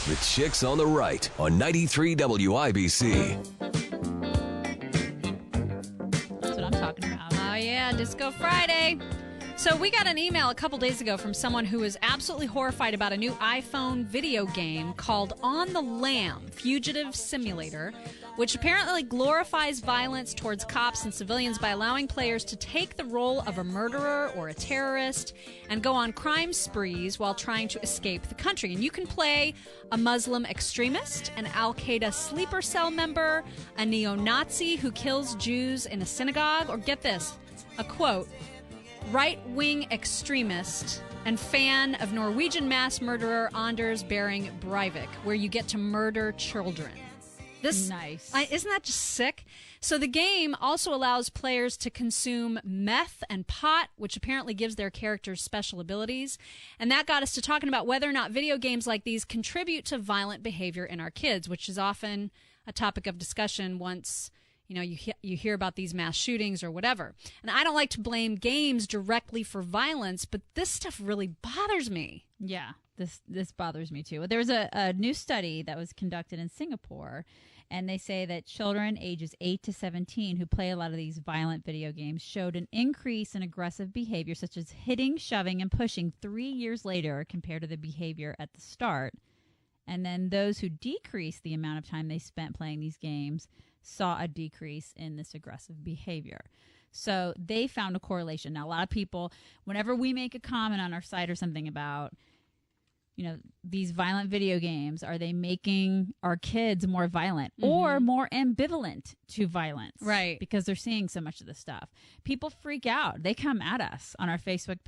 The Chicks on the Right on 93 WIBC. That's what I'm talking about. Oh, yeah, Disco Friday. So we got an email a couple days ago from someone who was absolutely horrified about a new iPhone video game called On the Lam, Fugitive Simulator, which apparently glorifies violence towards cops and civilians by allowing players to take the role of a murderer or a terrorist and go on crime sprees while trying to escape the country. And you can play a Muslim extremist, an Al-Qaeda sleeper cell member, a neo-Nazi who kills Jews in a synagogue, or get this, a quote, right-wing extremist and fan of Norwegian mass murderer Anders Behring Breivik, where you get to murder children. Nice. Isn't that just sick? So the game also allows players to consume meth and pot, which apparently gives their characters special abilities. And that got us to talking about whether or not video games like these contribute to violent behavior in our kids, which is often a topic of discussion once you hear about these mass shootings or whatever. And I don't like to blame games directly for violence, but this stuff really bothers me. Yeah, this bothers me too. There was a new study that was conducted in Singapore, and they say that children ages 8 to 17 who play a lot of these violent video games showed an increase in aggressive behavior such as hitting, shoving, and pushing 3 years later compared to the behavior at the start. And then those who decreased the amount of time they spent playing these games saw a decrease in this aggressive behavior. So they found a correlation. Now, a lot of people, whenever we make a comment on our site or something about, these violent video games, are they making our kids more violent or more ambivalent to violence? Right. Because they're seeing so much of this stuff. People freak out. They come at us on our Facebook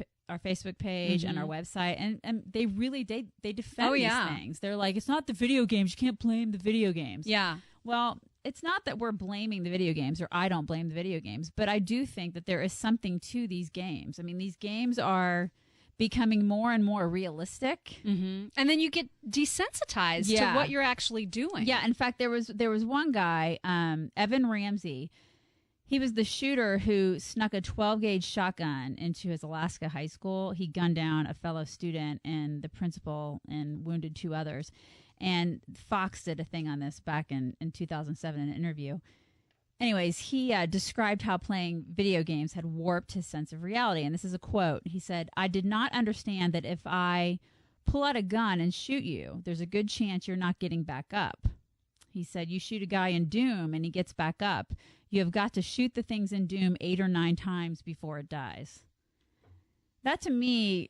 page and our website, and they really defend these things. They're like, it's not the video games. You can't blame the video games. Yeah. Well, it's not that we're blaming the video games, or I don't blame the video games, but I do think that there is something to these games. I mean, these games are becoming more and more realistic. Mm-hmm. And then you get desensitized to what you're actually doing. Yeah. In fact, there was one guy, Evan Ramsey. He was the shooter who snuck a 12-gauge shotgun into his Alaska high school. He gunned down a fellow student and the principal and wounded 2 others. And Fox did a thing on this back in 2007 in an interview. Anyways, he described how playing video games had warped his sense of reality. And this is a quote. He said, "I did not understand that if I pull out a gun and shoot you, there's a good chance you're not getting back up." He said, "You shoot a guy in Doom and he gets back up. You have got to shoot the things in Doom 8 or 9 times before it dies." That to me,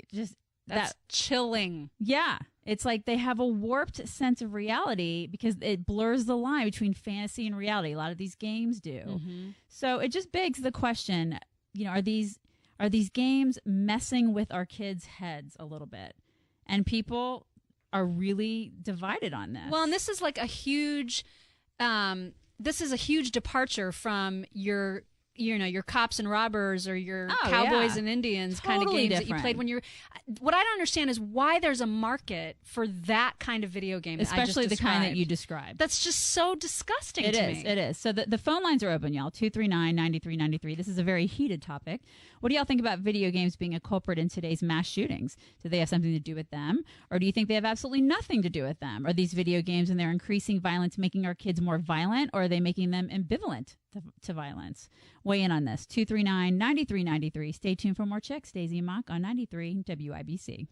that's chilling. Yeah. It's like they have a warped sense of reality because it blurs the line between fantasy and reality. A lot of these games do. Mm-hmm. So it just begs the question, are these games messing with our kids' heads a little bit? And people are really divided on this. Well, and this is like a huge departure from your cops and robbers or your cowboys and Indians kind of games that you played when you're. What I don't understand is why there's a market for that kind of video game, especially the kind that you described. That's just so disgusting to me. It is. So the phone lines are open, y'all. 239-9393. This is a very heated topic. What do y'all think about video games being a culprit in today's mass shootings? Do they have something to do with them, or do you think they have absolutely nothing to do with them? Are these video games and their increasing violence making our kids more violent, or are they making them ambivalent to violence? Weigh in on this. 239-9393. Stay tuned for more Chicks. Daisy and Mock on 93 WIBC.